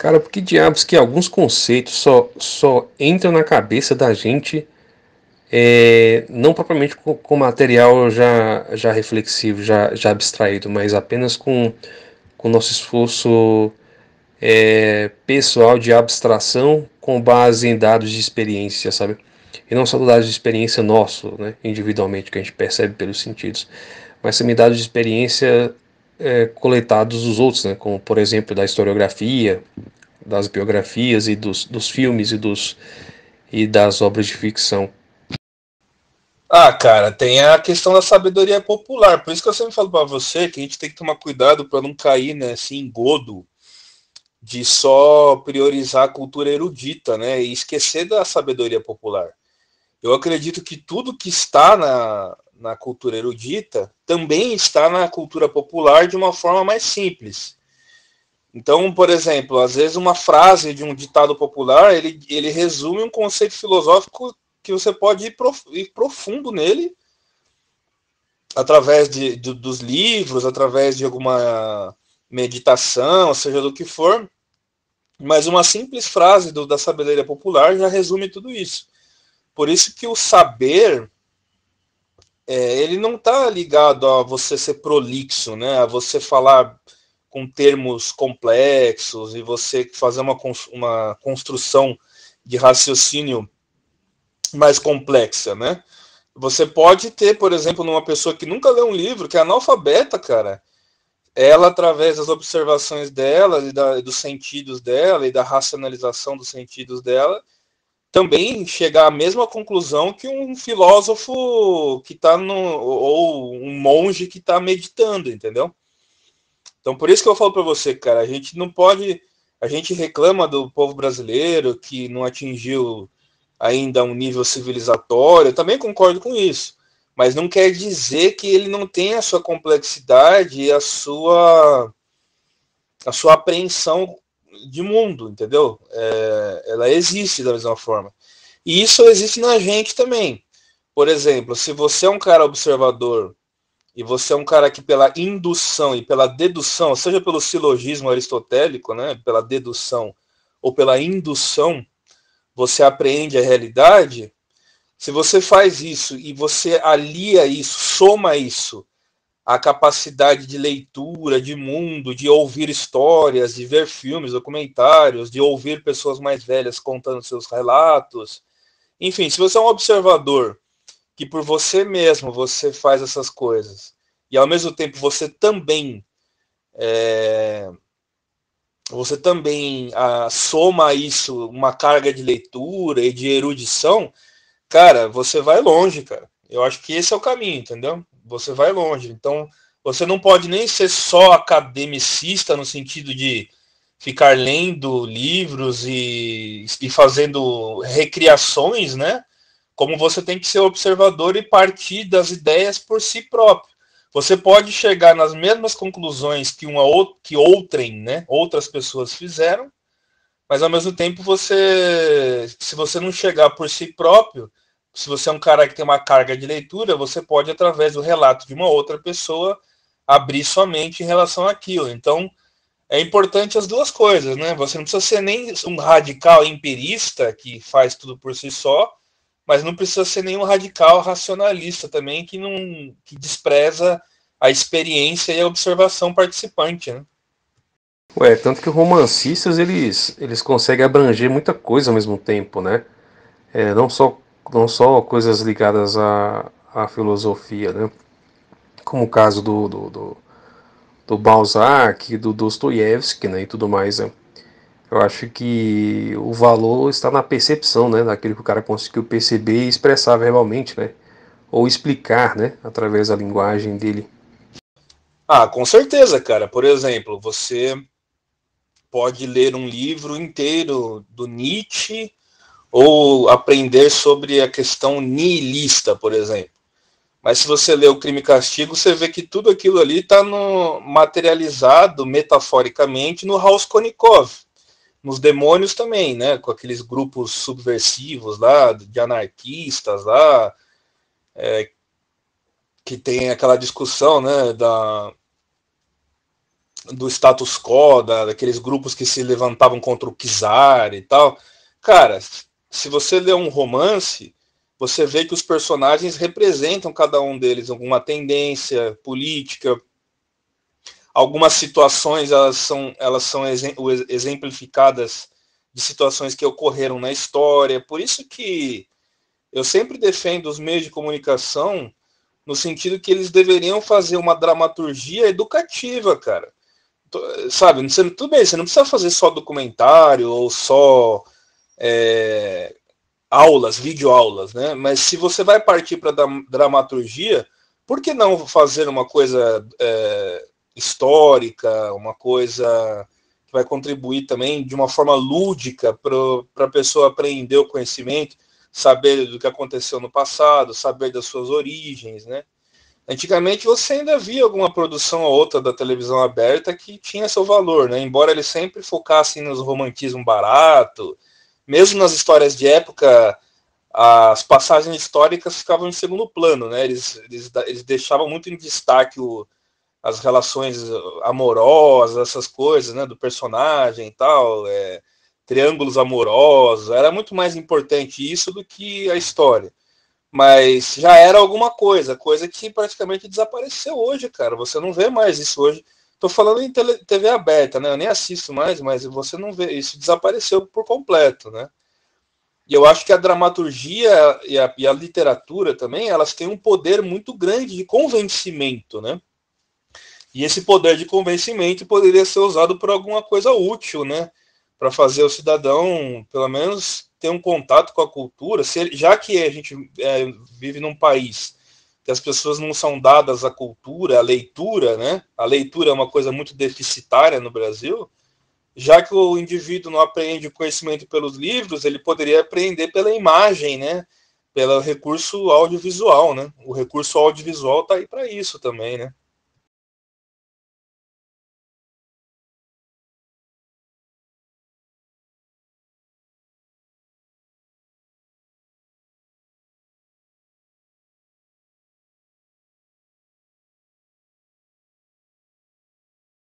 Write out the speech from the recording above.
Cara, por que diabos que alguns conceitos só entram na cabeça da gente, não propriamente com material já reflexivo, já abstraído, mas apenas com nosso esforço pessoal de abstração com base em dados de experiência, sabe? E não só dados de experiência nosso, né, individualmente, que a gente percebe pelos sentidos, mas também dados de experiência coletados dos outros, né, como por exemplo da historiografia, das biografias e dos filmes e das obras de ficção. Ah, cara, tem a questão da sabedoria popular. Por isso que eu sempre falo para você que a gente tem que tomar cuidado para não cair nesse engodo de só priorizar a cultura erudita, né? E esquecer da sabedoria popular. Eu acredito que tudo que está na cultura erudita também está na cultura popular de uma forma mais simples. Então, por exemplo, às vezes uma frase de um ditado popular, ele resume um conceito filosófico que você pode ir profundo nele através dos livros, através de alguma meditação, seja do que for, mas uma simples frase da sabedoria popular já resume tudo isso. Por isso que o saber, ele não está ligado a você ser prolixo, né? A você falar com termos complexos e você fazer uma construção de raciocínio mais complexa, né? Você pode ter, por exemplo, numa pessoa que nunca leu um livro, que é analfabeta, cara, ela, através das observações dela e dos sentidos dela e da racionalização dos sentidos dela, também chegar à mesma conclusão que um filósofo que está no. Ou um monge que está meditando, entendeu? Então, por isso que eu falo para você, cara, a gente não pode. A gente reclama do povo brasileiro que não atingiu ainda um nível civilizatório, eu também concordo com isso. Mas não quer dizer que ele não tenha a sua complexidade e a sua apreensão de mundo, entendeu? Ela existe da mesma forma. E isso existe na gente também. Por exemplo, se você é um cara observador e você é um cara que pela indução e pela dedução, seja pelo silogismo aristotélico, né, pela dedução ou pela indução, você apreende a realidade. Se você faz isso e você alia isso, soma isso à capacidade de leitura, de mundo, de ouvir histórias, de ver filmes, documentários, de ouvir pessoas mais velhas contando seus relatos. Enfim, se você é um observador que por você mesmo você faz essas coisas e ao mesmo tempo você também soma a isso uma carga de leitura e de erudição, cara, você vai longe, cara. Eu acho que esse é o caminho, entendeu? Você vai longe. Então, você não pode nem ser só academicista no sentido de ficar lendo livros e fazendo recriações, né? Como você tem que ser observador e partir das ideias por si próprio. Você pode chegar nas mesmas conclusões que outrem, né? Outras pessoas fizeram, mas ao mesmo tempo se você não chegar por si próprio, se você é um cara que tem uma carga de leitura, você pode, através do relato de uma outra pessoa, abrir sua mente em relação àquilo. Então, é importante as duas coisas, né? Você não precisa ser nem um radical empirista que faz tudo por si só, mas não precisa ser nenhum radical racionalista também que despreza a experiência e a observação participante, né? Tanto que romancistas eles conseguem abranger muita coisa ao mesmo tempo, né? Não só coisas ligadas à filosofia, né? Como o caso do Balzac, do Dostoiévski, né? E tudo mais, né? Eu acho que o valor está na percepção, né? Daquilo que o cara conseguiu perceber e expressar verbalmente, né? Ou explicar, né? Através da linguagem dele. Ah, com certeza, cara. Por exemplo, você pode ler um livro inteiro do Nietzsche ou aprender sobre a questão nihilista, por exemplo. Mas se você lê o Crime e Castigo, você vê que tudo aquilo ali está materializado metaforicamente no Raskolnikov, nos demônios também, né? Com aqueles grupos subversivos lá, de anarquistas lá, que tem aquela discussão, né, do status quo, daqueles grupos que se levantavam contra o czar e tal. Cara, se você lê um romance, você vê que os personagens representam cada um deles alguma tendência política, algumas situações elas são exemplificadas de situações que ocorreram na história. Por isso que eu sempre defendo os meios de comunicação no sentido que eles deveriam fazer uma dramaturgia educativa, cara. Sabe, tudo bem, você não precisa fazer só documentário ou só aulas, videoaulas, né? Mas se você vai partir para dramaturgia, por que não fazer uma coisa histórica, uma coisa que vai contribuir também de uma forma lúdica para a pessoa aprender o conhecimento, saber do que aconteceu no passado, saber das suas origens, né? Antigamente você ainda via alguma produção ou outra da televisão aberta que tinha seu valor, né? Embora eles sempre focassem nos romantismo barato, mesmo nas histórias de época, as passagens históricas ficavam em segundo plano, né? Eles deixavam muito em destaque as relações amorosas, essas coisas, né? Do personagem e tal, triângulos amorosos. Era muito mais importante isso do que a história. Mas já era alguma coisa que praticamente desapareceu hoje, cara. Você não vê mais isso hoje. Tô falando em TV aberta, né? Eu nem assisto mais, mas você não vê. Isso desapareceu por completo, né? E eu acho que a dramaturgia e a literatura também, elas têm um poder muito grande de convencimento, né? E esse poder de convencimento poderia ser usado por alguma coisa útil, né? Para fazer o cidadão, pelo menos, ter um contato com a cultura, já que a gente vive num país que as pessoas não são dadas à cultura, à leitura, né? A leitura é uma coisa muito deficitária no Brasil. Já que o indivíduo não aprende o conhecimento pelos livros, ele poderia aprender pela imagem, né? Pelo recurso audiovisual, né? O recurso audiovisual está aí para isso também, né?